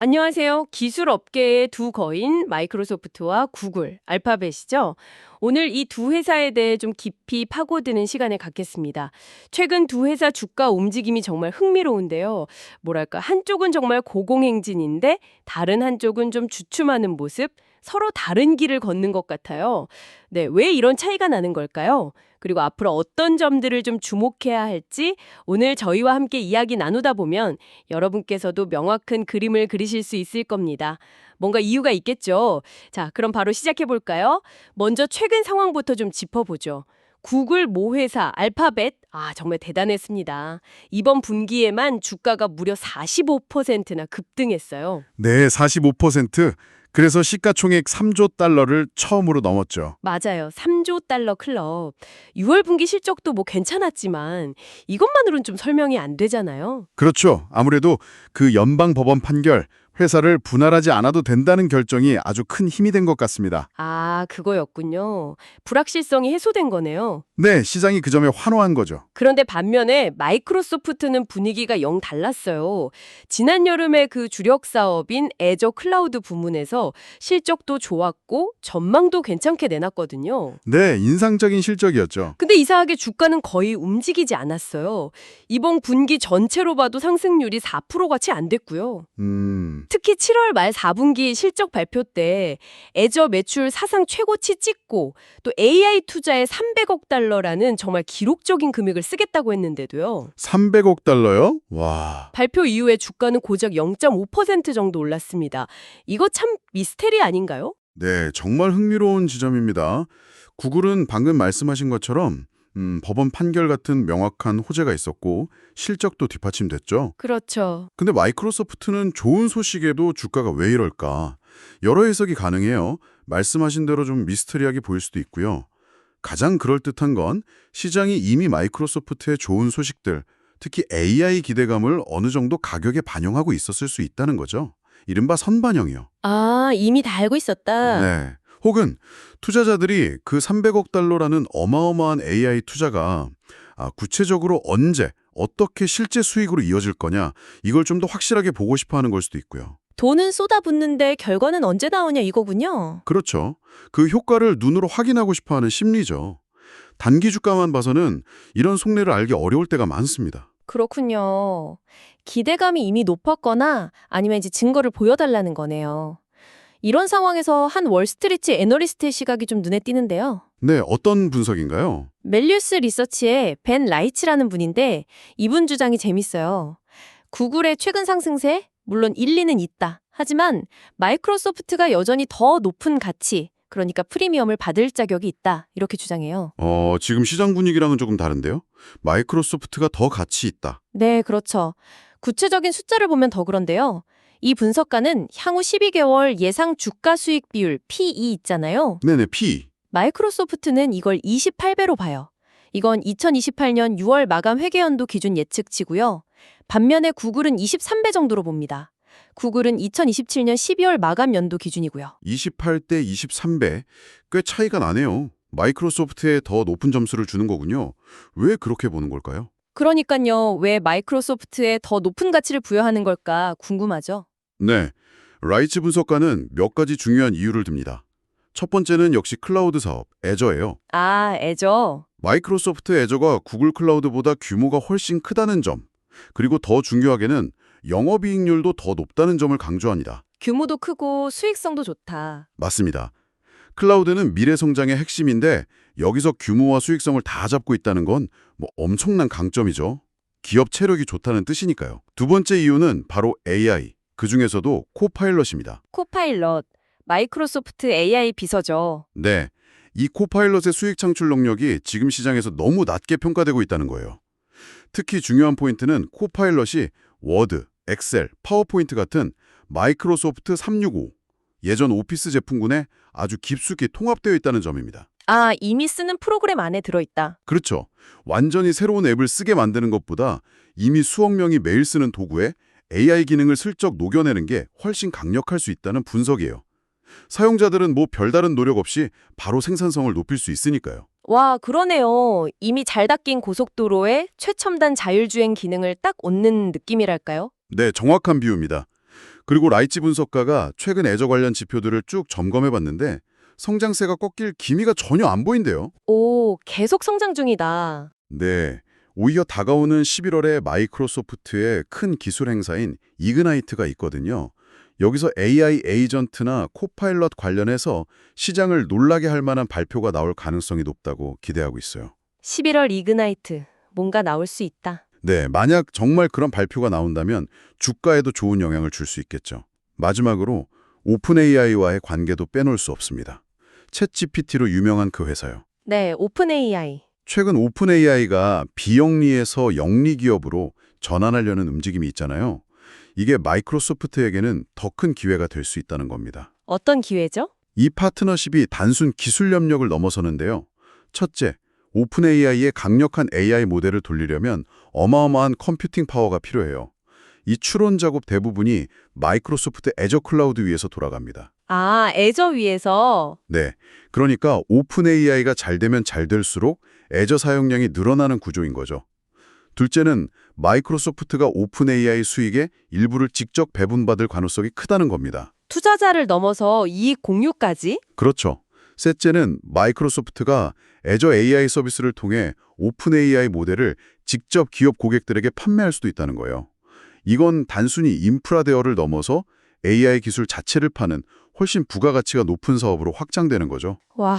안녕하세요. 기술 업계의 두 거인 마이크로소프트와 구글, 알파벳이죠. 오늘 이 두 회사에 대해 좀 깊이 파고드는 시간을 갖겠습니다. 최근 두 회사 주가 움직임이 정말 흥미로운데요. 뭐랄까, 한쪽은 정말 고공행진인데 다른 한쪽은 좀 주춤하는 모습, 서로 다른 길을 걷는 것 같아요. 네, 왜 이런 차이가 나는 걸까요? 그리고 앞으로 어떤 점들을 좀 주목해야 할지 오늘 저희와 함께 이야기 나누다 보면 여러분께서도 명확한 그림을 그리실 수 있을 겁니다. 뭔가 이유가 있겠죠. 자, 그럼 바로 시작해 볼까요? 먼저 최근 상황부터 좀 짚어보죠. 구글 모회사 알파벳, 정말 대단했습니다. 이번 분기에만 주가가 무려 45%나 급등했어요. 네, 45%. 그래서 시가총액 3조 달러를 처음으로 넘었죠. 맞아요. 3조 달러 클럽. 6월 분기 실적도 뭐 괜찮았지만 이것만으로는 좀 설명이 안 되잖아요. 그렇죠. 아무래도 그 연방 법원 판결, 회사를 분할하지 않아도 된다는 결정이 아주 큰 힘이 된 것 같습니다. 그거였군요. 불확실성이 해소된 거네요. 네, 시장이 그 점에 환호한 거죠. 그런데 반면에 마이크로소프트는 분위기가 영 달랐어요. 지난 여름에 그 주력 사업인 애저 클라우드 부문에서 실적도 좋았고 전망도 괜찮게 내놨거든요. 네, 인상적인 실적이었죠. 근데 이상하게 주가는 거의 움직이지 않았어요. 이번 분기 전체로 봐도 상승률이 4%가 채 안 됐고요. 특히 7월 말 4분기 실적 발표 때 애저 매출 사상 최고치 찍고 또 AI 투자에 300억 달러라는 정말 기록적인 금액을 쓰겠다고 했는데도요. 300억 달러요? 와. 발표 이후에 주가는 고작 0.5% 정도 올랐습니다. 이거 참 미스테리 아닌가요? 네, 정말 흥미로운 지점입니다. 구글은 방금 말씀하신 것처럼 법원 판결 같은 명확한 호재가 있었고 실적도 뒷받침됐죠. 그렇죠. 근데 마이크로소프트는 좋은 소식에도 주가가 왜 이럴까? 여러 해석이 가능해요. 말씀하신 대로 좀 미스터리하게 보일 수도 있고요. 가장 그럴듯한 건 시장이 이미 마이크로소프트의 좋은 소식들, 특히 AI 기대감을 어느 정도 가격에 반영하고 있었을 수 있다는 거죠. 이른바 선반영이요. 이미 다 알고 있었다. 네. 혹은 투자자들이 그 300억 달러라는 어마어마한 AI 투자가 구체적으로 언제, 어떻게 실제 수익으로 이어질 거냐, 이걸 좀 더 확실하게 보고 싶어 하는 걸 수도 있고요. 돈은 쏟아붓는데 결과는 언제 나오냐 이거군요. 그렇죠. 그 효과를 눈으로 확인하고 싶어 하는 심리죠. 단기 주가만 봐서는 이런 속내를 알기 어려울 때가 많습니다. 그렇군요. 기대감이 이미 높았거나 아니면 이제 증거를 보여달라는 거네요. 이런 상황에서 한 월스트리트 애널리스트의 시각이 좀 눈에 띄는데요. 네, 어떤 분석인가요? 멜리우스 리서치의 벤 라이츠라는 분인데 이분 주장이 재밌어요. 구글의 최근 상승세? 물론 일리는 있다. 하지만 마이크로소프트가 여전히 더 높은 가치, 그러니까 프리미엄을 받을 자격이 있다. 이렇게 주장해요. 지금 시장 분위기랑은 조금 다른데요? 마이크로소프트가 더 가치 있다. 네, 그렇죠. 구체적인 숫자를 보면 더 그런데요. 이 분석가는 향후 12개월 예상 주가 수익 비율 PE 있잖아요. 네네, P. 마이크로소프트는 이걸 28배로 봐요. 이건 2028년 6월 마감 회계연도 기준 예측치고요. 반면에 구글은 23배 정도로 봅니다. 구글은 2027년 12월 마감 연도 기준이고요. 28대 23배. 꽤 차이가 나네요. 마이크로소프트에 더 높은 점수를 주는 거군요. 왜 그렇게 보는 걸까요? 그러니까요, 왜 마이크로소프트에 더 높은 가치를 부여하는 걸까 궁금하죠? 네, 라이츠 분석가는 몇 가지 중요한 이유를 듭니다. 첫 번째는 역시 클라우드 사업, 애저예요. 애저. 마이크로소프트 애저가 구글 클라우드보다 규모가 훨씬 크다는 점, 그리고 더 중요하게는 영업이익률도 더 높다는 점을 강조합니다. 규모도 크고 수익성도 좋다. 맞습니다. 클라우드는 미래 성장의 핵심인데 여기서 규모와 수익성을 다 잡고 있다는 건 뭐 엄청난 강점이죠. 기업 체력이 좋다는 뜻이니까요. 두 번째 이유는 바로 AI, 그중에서도 코파일럿입니다. 코파일럿, 마이크로소프트 AI 비서죠. 네, 이 코파일럿의 수익 창출 능력이 지금 시장에서 너무 낮게 평가되고 있다는 거예요. 특히 중요한 포인트는 코파일럿이 워드, 엑셀, 파워포인트 같은 마이크로소프트 365, 예전 오피스 제품군에 아주 깊숙이 통합되어 있다는 점입니다. 이미 쓰는 프로그램 안에 들어있다. 그렇죠. 완전히 새로운 앱을 쓰게 만드는 것보다 이미 수억 명이 매일 쓰는 도구에 AI 기능을 슬쩍 녹여내는 게 훨씬 강력할 수 있다는 분석이에요. 사용자들은 뭐 별다른 노력 없이 바로 생산성을 높일 수 있으니까요. 와, 그러네요. 이미 잘 닦인 고속도로에 최첨단 자율주행 기능을 딱 얻는 느낌이랄까요? 네, 정확한 비유입니다. 그리고 라이치 분석가가 최근 애저 관련 지표들을 쭉 점검해봤는데 성장세가 꺾일 기미가 전혀 안 보인대요. 오, 계속 성장 중이다. 네, 오히려 다가오는 11월에 마이크로소프트의 큰 기술 행사인 이그나이트가 있거든요. 여기서 AI 에이전트나 코파일럿 관련해서 시장을 놀라게 할 만한 발표가 나올 가능성이 높다고 기대하고 있어요. 11월 이그나이트. 뭔가 나올 수 있다. 네, 만약 정말 그런 발표가 나온다면 주가에도 좋은 영향을 줄 수 있겠죠. 마지막으로 오픈 AI와의 관계도 빼놓을 수 없습니다. 챗 GPT로 유명한 그 회사요. 네, 오픈 AI. 최근 오픈 AI가 비영리에서 영리 기업으로 전환하려는 움직임이 있잖아요. 이게 마이크로소프트에게는 더 큰 기회가 될 수 있다는 겁니다. 어떤 기회죠? 이 파트너십이 단순 기술 협력을 넘어서는데요. 첫째, 오픈 AI의 강력한 AI 모델을 돌리려면 어마어마한 컴퓨팅 파워가 필요해요. 이 추론 작업 대부분이 마이크로소프트 애저 클라우드 위에서 돌아갑니다. 아, 애저 위에서. 네, 그러니까 오픈 AI가 잘 되면 잘 될수록 애저 사용량이 늘어나는 구조인 거죠. 둘째는 마이크로소프트가 오픈 AI 수익의 일부를 직접 배분받을 가능성이 크다는 겁니다. 투자자를 넘어서 이익 공유까지? 그렇죠. 셋째는 마이크로소프트가 애저 AI 서비스를 통해 오픈 AI 모델을 직접 기업 고객들에게 판매할 수도 있다는 거예요. 이건 단순히 인프라 대여를 넘어서 AI 기술 자체를 파는 훨씬 부가가치가 높은 사업으로 확장되는 거죠. 와,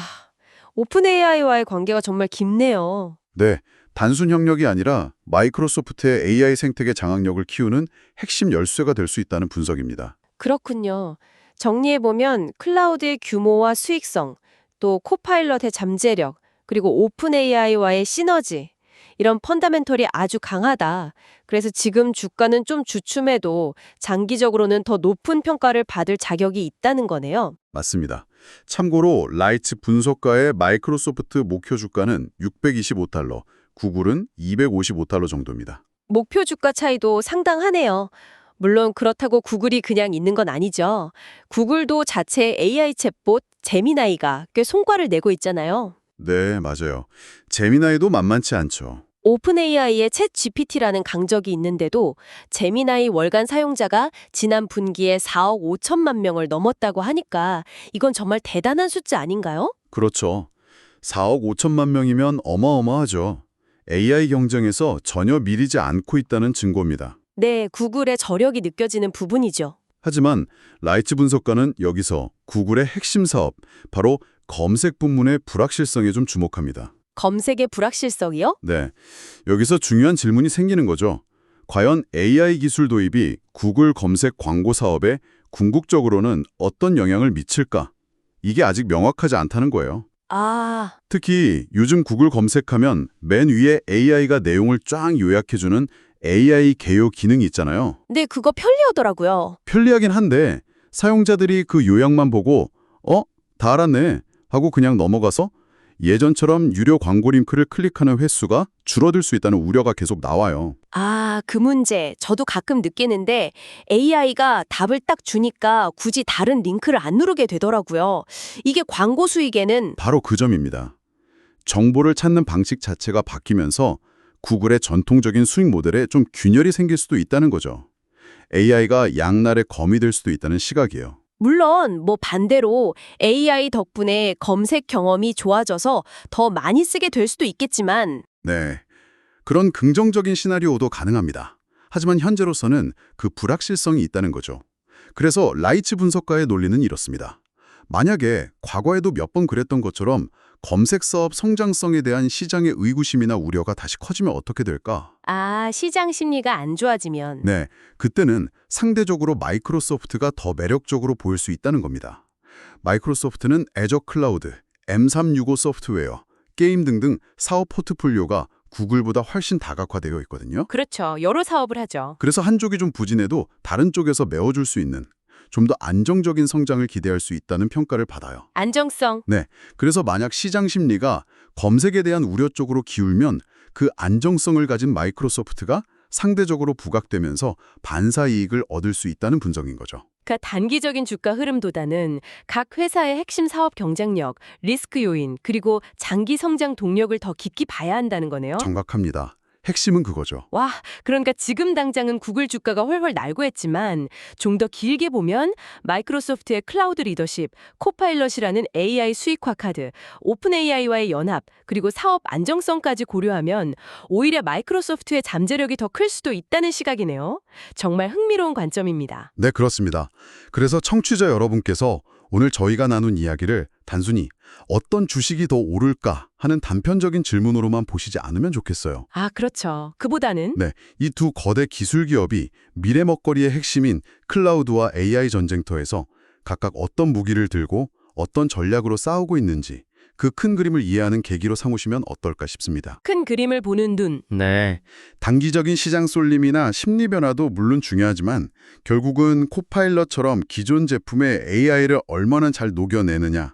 오픈 AI와의 관계가 정말 깊네요. 네, 단순 협력이 아니라 마이크로소프트의 AI 생태계 장악력을 키우는 핵심 열쇠가 될 수 있다는 분석입니다. 그렇군요. 정리해보면 클라우드의 규모와 수익성, 또 코파일럿의 잠재력, 그리고 오픈 AI와의 시너지, 이런 펀더멘털이 아주 강하다. 그래서 지금 주가는 좀 주춤해도 장기적으로는 더 높은 평가를 받을 자격이 있다는 거네요. 맞습니다. 참고로 라이츠 분석가의 마이크로소프트 목표 주가는 625달러, 구글은 255달러 정도입니다. 목표 주가 차이도 상당하네요. 물론 그렇다고 구글이 그냥 있는 건 아니죠. 구글도 자체 AI 챗봇 제미나이가 꽤 성과를 내고 있잖아요. 네, 맞아요. 제미나이도 만만치 않죠. 오픈 AI의 챗 GPT라는 강적이 있는데도 제미나이 월간 사용자가 지난 분기에 4억 5천만 명을 넘었다고 하니까 이건 정말 대단한 숫자 아닌가요? 그렇죠. 4억 5천만 명이면 어마어마하죠. AI 경쟁에서 전혀 미리지 않고 있다는 증거입니다. 네, 구글의 저력이 느껴지는 부분이죠. 하지만 라이츠 분석가는 여기서 구글의 핵심 사업, 바로 검색 부문의 불확실성에 좀 주목합니다. 검색의 불확실성이요? 네, 여기서 중요한 질문이 생기는 거죠. 과연 AI 기술 도입이 구글 검색 광고 사업에 궁극적으로는 어떤 영향을 미칠까? 이게 아직 명확하지 않다는 거예요. 아, 특히 요즘 구글 검색하면 맨 위에 AI가 내용을 쫙 요약해주는 AI 개요 기능이 있잖아요. 네, 그거 편리하더라고요. 편리하긴 한데 사용자들이 그 요약만 보고 다 알았네 하고 그냥 넘어가서 예전처럼 유료 광고 링크를 클릭하는 횟수가 줄어들 수 있다는 우려가 계속 나와요. 아, 그 문제 저도 가끔 느끼는데 AI가 답을 딱 주니까 굳이 다른 링크를 안 누르게 되더라고요. 이게 광고 수익에는 바로 그 점입니다. 정보를 찾는 방식 자체가 바뀌면서 구글의 전통적인 수익 모델에 좀 균열이 생길 수도 있다는 거죠. AI가 양날의 검이 될 수도 있다는 시각이에요. 물론 뭐 반대로 AI 덕분에 검색 경험이 좋아져서 더 많이 쓰게 될 수도 있겠지만 네, 그런 긍정적인 시나리오도 가능합니다. 하지만 현재로서는 그 불확실성이 있다는 거죠. 그래서 라이츠 분석가의 논리는 이렇습니다. 만약에 과거에도 몇 번 그랬던 것처럼 검색 사업 성장성에 대한 시장의 의구심이나 우려가 다시 커지면 어떻게 될까? 아, 시장 심리가 안 좋아지면 네, 그때는 상대적으로 마이크로소프트가 더 매력적으로 보일 수 있다는 겁니다. 마이크로소프트는 애저 클라우드, M365 소프트웨어, 게임 등등 사업 포트폴리오가 구글보다 훨씬 다각화되어 있거든요. 그렇죠. 여러 사업을 하죠. 그래서 한쪽이 좀 부진해도 다른 쪽에서 메워줄 수 있는 좀 더 안정적인 성장을 기대할 수 있다는 평가를 받아요. 안정성. 네, 그래서 만약 시장 심리가 검색에 대한 우려 쪽으로 기울면 그 안정성을 가진 마이크로소프트가 상대적으로 부각되면서 반사 이익을 얻을 수 있다는 분석인 거죠. 그러니까 단기적인 주가 흐름보다는 각 회사의 핵심 사업 경쟁력, 리스크 요인, 그리고 장기 성장 동력을 더 깊이 봐야 한다는 거네요. 정확합니다. 핵심은 그거죠. 와, 그러니까 지금 당장은 구글 주가가 훨훨 날고 했지만 좀 더 길게 보면 마이크로소프트의 클라우드 리더십, 코파일럿이라는 AI 수익화 카드, 오픈 AI와의 연합, 그리고 사업 안정성까지 고려하면 오히려 마이크로소프트의 잠재력이 더 클 수도 있다는 시각이네요. 정말 흥미로운 관점입니다. 네, 그렇습니다. 그래서 청취자 여러분께서 오늘 저희가 나눈 이야기를 단순히 어떤 주식이 더 오를까 하는 단편적인 질문으로만 보시지 않으면 좋겠어요. 아, 그렇죠. 그보다는 네, 이 두 거대 기술 기업이 미래 먹거리의 핵심인 클라우드와 AI 전쟁터에서 각각 어떤 무기를 들고 어떤 전략으로 싸우고 있는지 그 큰 그림을 이해하는 계기로 삼으시면 어떨까 싶습니다. 큰 그림을 보는 눈. 네, 단기적인 시장 쏠림이나 심리 변화도 물론 중요하지만 결국은 코파일럿처럼 기존 제품의 AI를 얼마나 잘 녹여내느냐,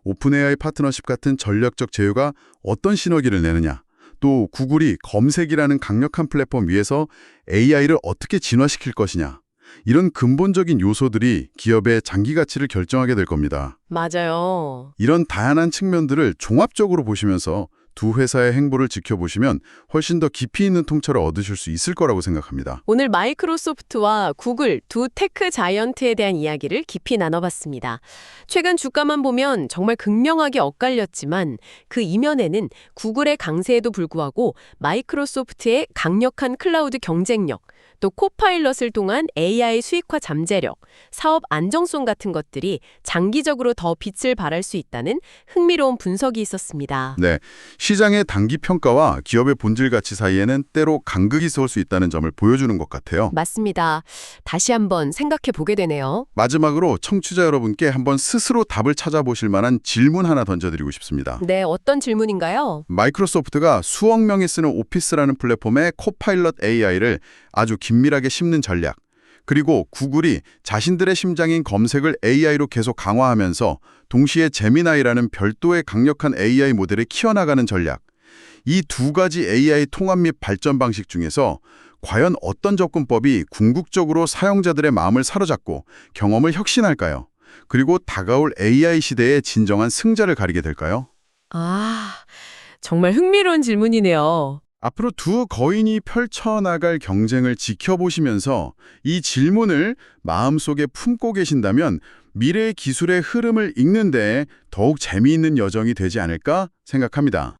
오픈 AI 파트너십 같은 전략적 제휴가 어떤 시너기를 내느냐, 또 구글이 검색이라는 강력한 플랫폼 위에서 AI를 어떻게 진화시킬 것이냐, 이런 근본적인 요소들이 기업의 장기 가치를 결정하게 될 겁니다. 맞아요. 이런 다양한 측면들을 종합적으로 보시면서 두 회사의 행보를 지켜보시면 훨씬 더 깊이 있는 통찰을 얻으실 수 있을 거라고 생각합니다. 오늘 마이크로소프트와 구글 두 테크 자이언트에 대한 이야기를 깊이 나눠봤습니다. 최근 주가만 보면 정말 극명하게 엇갈렸지만 그 이면에는 구글의 강세에도 불구하고 마이크로소프트의 강력한 클라우드 경쟁력, 또 코파일럿을 통한 AI 수익화 잠재력, 사업 안정성 같은 것들이 장기적으로 더 빛을 발할 수 있다는 흥미로운 분석이 있었습니다. 네, 시장의 단기 평가와 기업의 본질 가치 사이에는 때로 간극이 설 수 있다는 점을 보여주는 것 같아요. 맞습니다. 다시 한번 생각해 보게 되네요. 마지막으로 청취자 여러분께 한번 스스로 답을 찾아보실 만한 질문 하나 던져드리고 싶습니다. 네, 어떤 질문인가요? 마이크로소프트가 수억 명이 쓰는 오피스라는 플랫폼에 코파일럿 AI를 아주 긴밀하게 심는 전략, 그리고 구글이 자신들의 심장인 검색을 AI로 계속 강화하면서 동시에 제미나이라는 별도의 강력한 AI 모델을 키워나가는 전략, 이 두 가지 AI 통합 및 발전 방식 중에서 과연 어떤 접근법이 궁극적으로 사용자들의 마음을 사로잡고 경험을 혁신할까요? 그리고 다가올 AI 시대의 진정한 승자를 가리게 될까요? 아, 정말 흥미로운 질문이네요. 앞으로 두 거인이 펼쳐나갈 경쟁을 지켜보시면서 이 질문을 마음속에 품고 계신다면 미래의 기술의 흐름을 읽는 데 더욱 재미있는 여정이 되지 않을까 생각합니다.